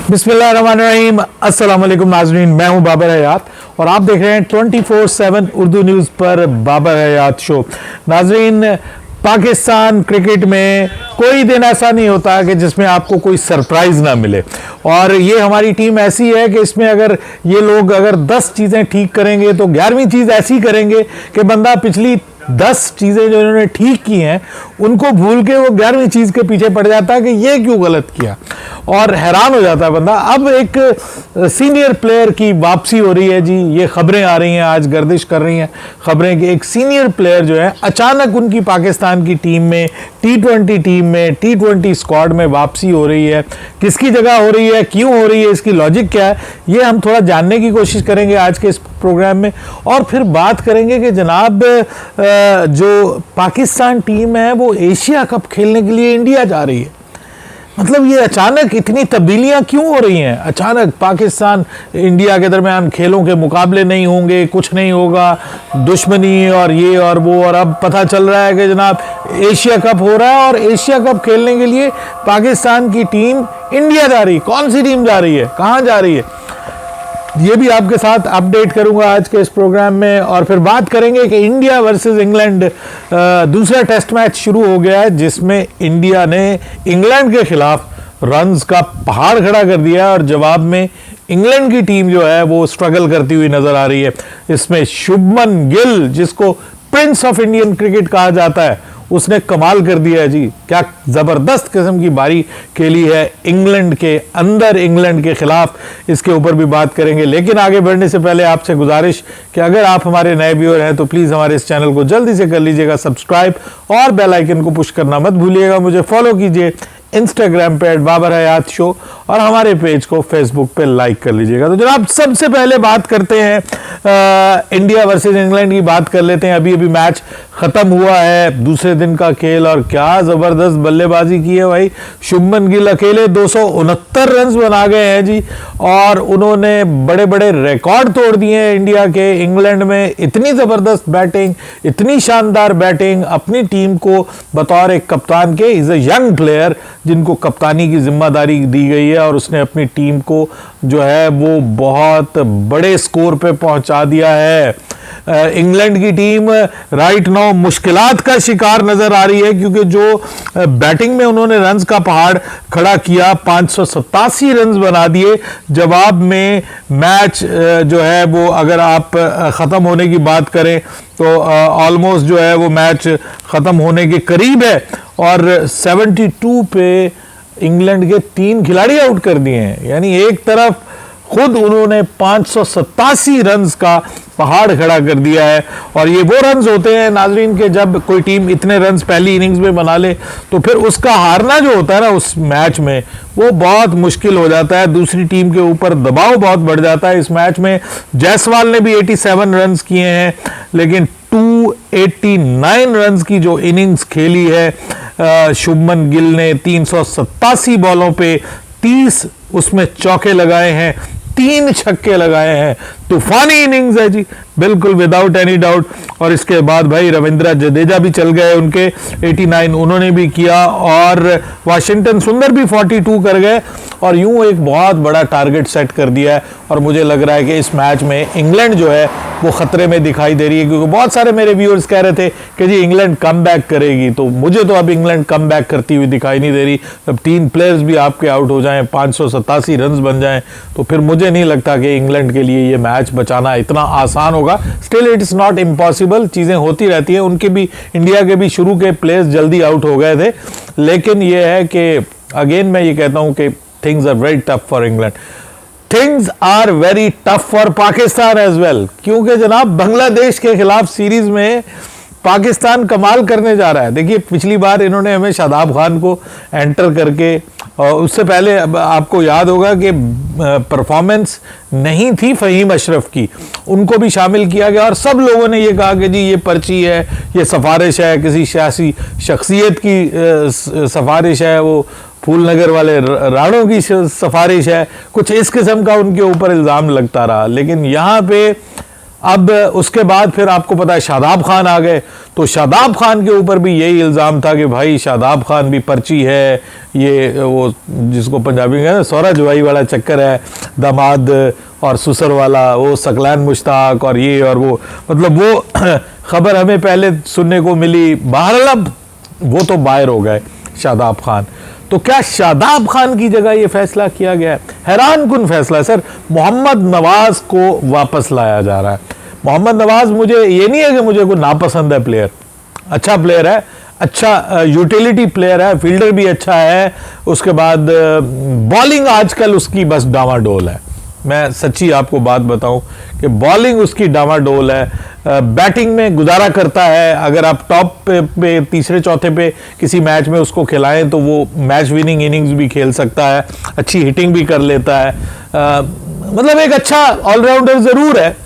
बिस्मिल्लाहिर्रहमानिर्रहीम, अस्सलाम वालेकुम नाज़रीन, मैं हूं बाबर हयात और आप देख रहे हैं 24/7 उर्दू न्यूज़ पर बाबर हयात शो। नाज़रीन, पाकिस्तान क्रिकेट में कोई दिन ऐसा नहीं होता कि जिसमें आपको कोई सरप्राइज़ ना मिले और ये हमारी टीम ऐसी है कि इसमें अगर ये लोग 10 चीज़ें ठीक करेंगे तो 11वीं चीज़ ऐसी करेंगे कि बंदा पिछली 10 चीज़ें जो इन्होंने ठीक की हैं उनको भूल के वो 11वीं चीज़ के पीछे पड़ जाता है कि ये क्यों गलत किया और हैरान हो जाता है बंदा। अब एक सीनियर प्लेयर की वापसी हो रही है जी, ये खबरें आ रही हैं, आज गर्दिश कर रही हैं खबरें कि एक सीनियर प्लेयर जो है अचानक उनकी पाकिस्तान की टीम में T20 टीम में T20 स्क्वाड में वापसी हो रही है। किसकी जगह हो रही है, क्यों हो रही है, इसकी लॉजिक क्या है, ये हम थोड़ा जानने की कोशिश करेंगे आज के इस प्रोग्राम में। और फिर बात करेंगे कि जनाब जो पाकिस्तान टीम है वो एशिया कप खेलने के लिए इंडिया जा रही है। मतलब ये अचानक इतनी तब्दीलियां क्यों हो रही हैं? अचानक पाकिस्तान इंडिया के दरमियान खेलों के मुकाबले नहीं होंगे, कुछ नहीं होगा, दुश्मनी और ये और वो, और अब पता चल रहा है कि जनाब एशिया कप हो रहा है और एशिया कप खेलने के लिए पाकिस्तान की टीम इंडिया जा रही है। कौन सी टीम जा रही है, कहाँ जा रही है, ये भी आपके साथ अपडेट करूंगा आज के इस प्रोग्राम में। और फिर बात करेंगे कि इंडिया वर्सेस इंग्लैंड दूसरा टेस्ट मैच शुरू हो गया है जिसमें इंडिया ने इंग्लैंड के खिलाफ रन्स का पहाड़ खड़ा कर दिया और जवाब में इंग्लैंड की टीम जो है वो स्ट्रगल करती हुई नजर आ रही है। इसमें शुभमन गिल, जिसको प्रिंस ऑफ इंडियन क्रिकेट कहा जाता है, उसने कमाल कर दिया है जी। क्या जबरदस्त किस्म की बारी खेली है इंग्लैंड के अंदर, इंग्लैंड के खिलाफ, इसके ऊपर भी बात करेंगे। लेकिन आगे बढ़ने से पहले आपसे गुजारिश कि अगर आप हमारे नए व्यूअर हैं तो प्लीज हमारे इस चैनल को जल्दी से कर लीजिएगा सब्सक्राइब और बेल आइकन को पुश करना मत भूलिएगा। मुझे फॉलो कीजिए इंस्टाग्राम पे @बाबर हयात शो और हमारे पेज को फेसबुक पे लाइक कर लीजिएगा। तो जनाब सबसे पहले बात करते हैं इंडिया वर्सेस इंग्लैंड की बात कर लेते हैं। अभी अभी मैच खत्म हुआ है, दूसरे दिन का खेल, और क्या जबरदस्त बल्लेबाजी की है भाई। शुभमन गिल अकेले 269 रन बना गए हैं जी और उन्होंने बड़े बड़े रिकॉर्ड तोड़ दिए हैं इंडिया के। इंग्लैंड में इतनी जबरदस्त बैटिंग, इतनी शानदार बैटिंग, अपनी टीम को बतौर एक कप्तान के, इज अ यंग प्लेयर जिनको कप्तानी की जिम्मेदारी दी गई है और उसने अपनी टीम को जो है वो बहुत बड़े स्कोर पे पहुंचा दिया है। इंग्लैंड की टीम राइट नाउ मुश्किलात का शिकार नजर आ रही है क्योंकि जो बैटिंग में उन्होंने रन्स का पहाड़ खड़ा किया, 587 रन्स बना दिए। जवाब में मैच जो है वो अगर आप ख़त्म होने की बात करें तो ऑलमोस्ट जो है वो मैच ख़त्म होने के करीब है और 72 पे इंग्लैंड के 3 खिलाड़ी आउट कर दिए हैं। यानी एक तरफ खुद उन्होंने 587 रन्स का पहाड़ खड़ा कर दिया है और ये वो रन्स होते हैं नाजरीन के जब कोई टीम इतने रन्स पहली इनिंग्स में बना ले तो फिर उसका हारना जो होता है ना उस मैच में वो बहुत मुश्किल हो जाता है। दूसरी टीम के ऊपर दबाव बहुत बढ़ जाता है। इस मैच में जायसवाल ने भी 87 रन्स किए हैं लेकिन 289 रन्स की जो इनिंग्स खेली है शुभमन गिल ने, 387 बॉलों पे 30 उसमें चौके लगाए हैं, 3 छक्के लगाए हैं। तूफानी इनिंग्स है जी, बिल्कुल विदाउट एनी डाउट। और इसके बाद भाई रविंद्र जडेजा भी चल गए, उनके 89 उन्होंने भी किया और वाशिंगटन सुंदर भी 42 कर गए और यूं एक बहुत बड़ा टारगेट सेट कर दिया है। और मुझे लग रहा है कि इस मैच में इंग्लैंड जो है वो खतरे में दिखाई दे रही है क्योंकि बहुत सारे मेरे व्यूअर्स कह रहे थे कि जी इंग्लैंड कम बैक करेगी, तो मुझे तो अब इंग्लैंड कम बैक करती हुई दिखाई नहीं दे रही। अब 3 प्लेयर्स भी आपके आउट हो जाएं, 587 रन बन जाएं, तो फिर मुझे नहीं लगता कि इंग्लैंड के लिए ये मैच बचाना इतना आसान होगा। Still it is not impossible, चीजें होती रहती है। उनके भी, इंडिया के भी शुरू के प्लेयर्स जल्दी आउट हो गए थे, लेकिन ये है कि अगेन मैं ये कहता हूं कि things are very tough for England, things are very tough for Pakistan as well, क्योंकि जनाब बांग्लादेश के खिलाफ सीरीज में पाकिस्तान कमाल करने जा रहा है। देखिए पिछली बार इन्होंने हमें शादाब खान को एंटर करके, और उससे पहले आपको याद होगा कि परफॉर्मेंस नहीं थी फ़हीम अशरफ की, उनको भी शामिल किया गया और सब लोगों ने ये कहा कि जी ये पर्ची है, ये सिफारिश है, किसी सियासी शख्सियत की सिफारिश है, वो फूलनगर वाले राणों की सिफारिश है, कुछ इस किस्म का उनके ऊपर इल्ज़ाम लगता रहा। लेकिन यहाँ पे अब उसके बाद फिर आपको पता है शादाब खान आ गए, तो शादाब खान के ऊपर भी यही इल्ज़ाम था कि भाई शादाब खान भी पर्ची है, ये वो जिसको पंजाबी में सौरा जुआई वाला चक्कर है, दामाद और सुसर वाला, वो सकलैन मुश्ताक और ये और वो, मतलब वो खबर हमें पहले सुनने को मिली। बहरहाल अब वो तो बाहर हो गए शादाब खान। तो क्या शादाब खान की जगह ये फैसला किया गया है? हैरान कुन फैसला है सर। मोहम्मद नवाज को वापस लाया जा रहा है। मोहम्मद नवाज, मुझे ये नहीं है कि मुझे कोई नापसंद है प्लेयर, अच्छा प्लेयर है, अच्छा यूटिलिटी प्लेयर है, फील्डर भी अच्छा है, उसके बाद बॉलिंग आजकल उसकी बस डामाडोल है। मैं सच्ची आपको बात बताऊं कि बॉलिंग उसकी डामाडोल है, बैटिंग में गुजारा करता है। अगर आप टॉप पे तीसरे चौथे पे किसी मैच में उसको खिलाएं तो वो मैच विनिंग इनिंग्स भी खेल सकता है, अच्छी हिटिंग भी कर लेता है, मतलब एक अच्छा ऑलराउंडर ज़रूर है।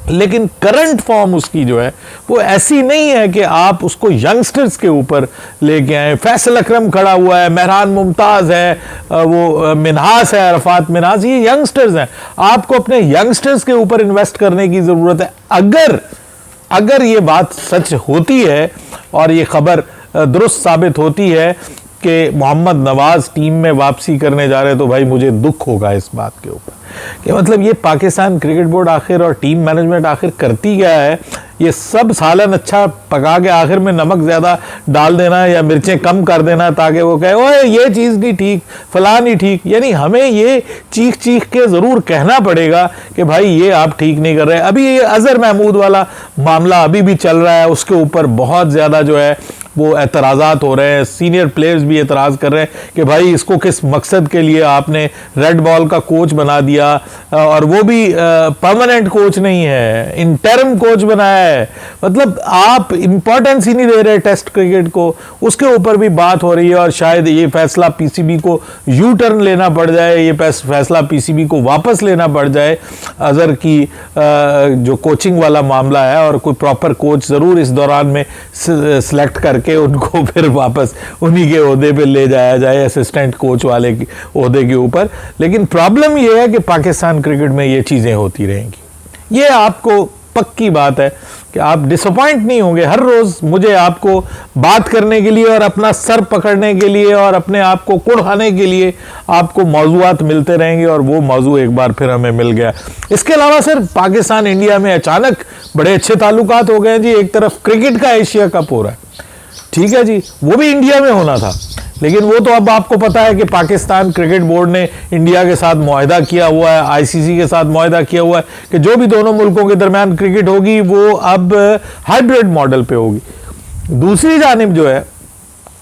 लेकिन करंट फॉर्म उसकी जो है वो ऐसी नहीं है कि आप उसको यंगस्टर्स के ऊपर लेके आए। फैसल अकरम खड़ा हुआ है, मेहरान मुमताज़ है, वो मिन्हास है, अरफात मिन्हास, ये यंगस्टर्स हैं। आपको अपने यंगस्टर्स के ऊपर इन्वेस्ट करने की ज़रूरत है। अगर ये बात सच होती है और ये खबर दुरुस्त साबित होती है कि मोहम्मद नवाज टीम में वापसी करने जा रहे हैं, तो भाई मुझे दुख होगा इस बात के ऊपर कि मतलब ये पाकिस्तान क्रिकेट बोर्ड आखिर और टीम मैनेजमेंट आखिर करती क्या है। ये सब सालन अच्छा पका के आखिर में नमक ज़्यादा डाल देना या मिर्चें कम कर देना ताकि वो कहे ओए ये चीज़ नहीं ठीक, फलां नहीं ठीक। यानी हमें ये चीख चीख के ज़रूर कहना पड़ेगा कि भाई ये आप ठीक नहीं कर रहे। अभी ये अज़हर महमूद वाला मामला अभी भी चल रहा है, उसके ऊपर बहुत ज़्यादा जो है वो एतराज़ात हो रहे हैं। सीनियर प्लेयर्स भी एतराज़ कर रहे हैं कि भाई इसको किस मकसद के लिए आपने रेड बॉल का कोच बना दिया, और वो भी परमानेंट कोच नहीं है, इंटरिम कोच बनाया है। मतलब आप इंपॉर्टेंस ही नहीं दे रहे टेस्ट क्रिकेट को, उसके ऊपर भी बात हो रही है। और शायद ये फैसला पीसीबी को यू टर्न लेना पड़ जाए, ये फैसला पीसीबी को वापस लेना पड़ जाए अज़हर की जो कोचिंग वाला मामला है, और कोई प्रॉपर कोच ज़रूर इस दौरान में सिलेक्ट करके उनको फिर वापस उन्हीं के ओहदे पे ले जाया जाए, असिस्टेंट कोच वाले ओहदे के ऊपर। लेकिन प्रॉब्लम यह है कि पाकिस्तान क्रिकेट में ये चीज़ें होती रहेंगी। ये आपको पक्की बात है कि आप डिसअपॉइंट नहीं होंगे। हर रोज़ मुझे आपको बात करने के लिए और अपना सर पकड़ने के लिए और अपने आप को कुढ़ाने के लिए आपको मौज़ूआत मिलते रहेंगे, और वो मौजू एक बार फिर हमें मिल गया। इसके अलावा सर पाकिस्तान इंडिया में अचानक बड़े अच्छे ताल्लुकात हो गए जी। एक तरफ क्रिकेट का एशिया कप हो रहा है, ठीक है जी, वो भी इंडिया में होना था, लेकिन वो तो अब आपको पता है कि पाकिस्तान क्रिकेट बोर्ड ने इंडिया के साथ मुआहदा किया हुआ है, आईसीसी के साथ मुआहदा किया हुआ है कि जो भी दोनों मुल्कों के दरमियान क्रिकेट होगी वो अब हाइब्रिड मॉडल पे होगी। दूसरी जानिब जो है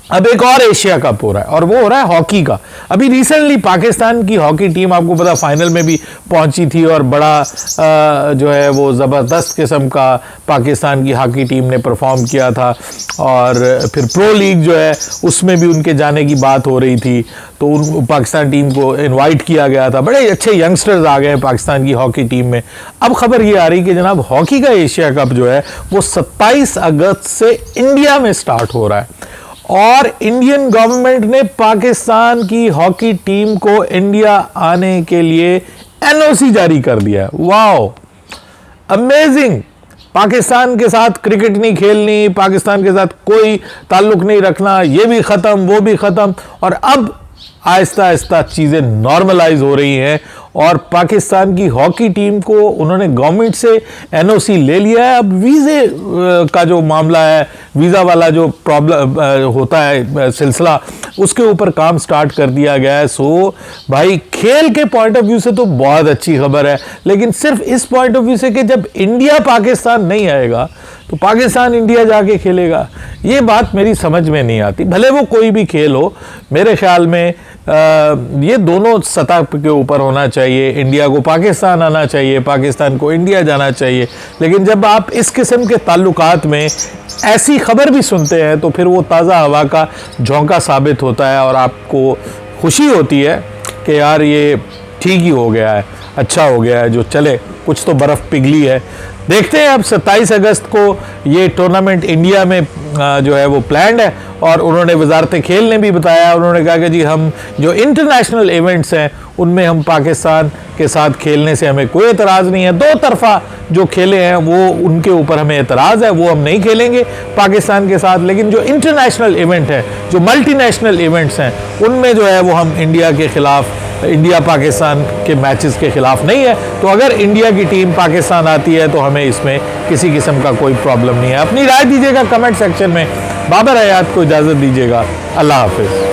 अब एक और एशिया कप हो रहा है, और वो हो रहा है हॉकी का। अभी रिसेंटली पाकिस्तान की हॉकी टीम आपको पता फाइनल में भी पहुंची थी, और बड़ा जो है वो ज़बरदस्त किस्म का पाकिस्तान की हॉकी टीम ने परफॉर्म किया था। और फिर प्रो लीग जो है उसमें भी उनके जाने की बात हो रही थी, तो उन पाकिस्तान टीम को इनवाइट किया गया था। बड़े अच्छे यंगस्टर्स आ गए हैं पाकिस्तान की हॉकी टीम में। अब खबर ये आ रही कि जनाब हॉकी का एशिया कप जो है वो 27 अगस्त से इंडिया में स्टार्ट हो रहा है, और इंडियन गवर्नमेंट ने पाकिस्तान की हॉकी टीम को इंडिया आने के लिए एनओसी जारी कर दिया है। Wow, amazing. पाकिस्तान के साथ क्रिकेट नहीं खेलनी, पाकिस्तान के साथ कोई ताल्लुक नहीं रखना, ये भी ख़त्म वो भी ख़त्म। और अब आहिस्ता आहिस्ता चीज़ें नॉर्मलाइज हो रही हैं, और पाकिस्तान की हॉकी टीम को उन्होंने गवर्नमेंट से एनओसी ले लिया है। अब वीज़े का जो मामला है, वीज़ा वाला जो प्रॉब्लम होता है सिलसिला, उसके ऊपर काम स्टार्ट कर दिया गया है। सो भाई खेल के पॉइंट ऑफ व्यू से तो बहुत अच्छी खबर है, लेकिन सिर्फ इस पॉइंट ऑफ व्यू से कि जब इंडिया पाकिस्तान नहीं आएगा तो पाकिस्तान इंडिया जाके खेलेगा, ये बात मेरी समझ में नहीं आती। भले वो कोई भी खेल हो, मेरे ख्याल में ये दोनों सतह के ऊपर होना चाहिए। इंडिया को पाकिस्तान आना चाहिए, पाकिस्तान को इंडिया जाना चाहिए। लेकिन जब आप इस किस्म के ताल्लुकात में ऐसी खबर भी सुनते हैं तो फिर वो ताज़ा हवा का झोंका साबित होता है, और आपको खुशी होती है कि यार ये ठीक ही हो गया है, अच्छा हो गया है, जो चले कुछ तो बर्फ़ पिघली है। देखते हैं अब 27 अगस्त को ये टूर्नामेंट इंडिया में जो है वो प्लान्ड है, और उन्होंने वजारत खेल ने भी बताया, उन्होंने कहा कि जी हम जो इंटरनेशनल इवेंट्स हैं उनमें हम पाकिस्तान के साथ खेलने से हमें कोई एतराज़ नहीं है। दो तरफा जो खेले हैं वो उनके ऊपर हमें एतराज़ है, वो हम नहीं खेलेंगे पाकिस्तान के साथ। लेकिन जो इंटरनेशनल इवेंट है, जो मल्टीनेशनल इवेंट्स हैं, उनमें जो है वो हम इंडिया के ख़िलाफ़, इंडिया पाकिस्तान के मैचेस के ख़िलाफ़ नहीं है। तो अगर इंडिया की टीम पाकिस्तान आती है तो हमें इसमें किसी किस्म का कोई प्रॉब्लम नहीं है। अपनी राय दीजिएगा कमेंट सेक्शन में। बाबर हयात को इजाज़त दीजिएगा। अल्लाह हाफिज़।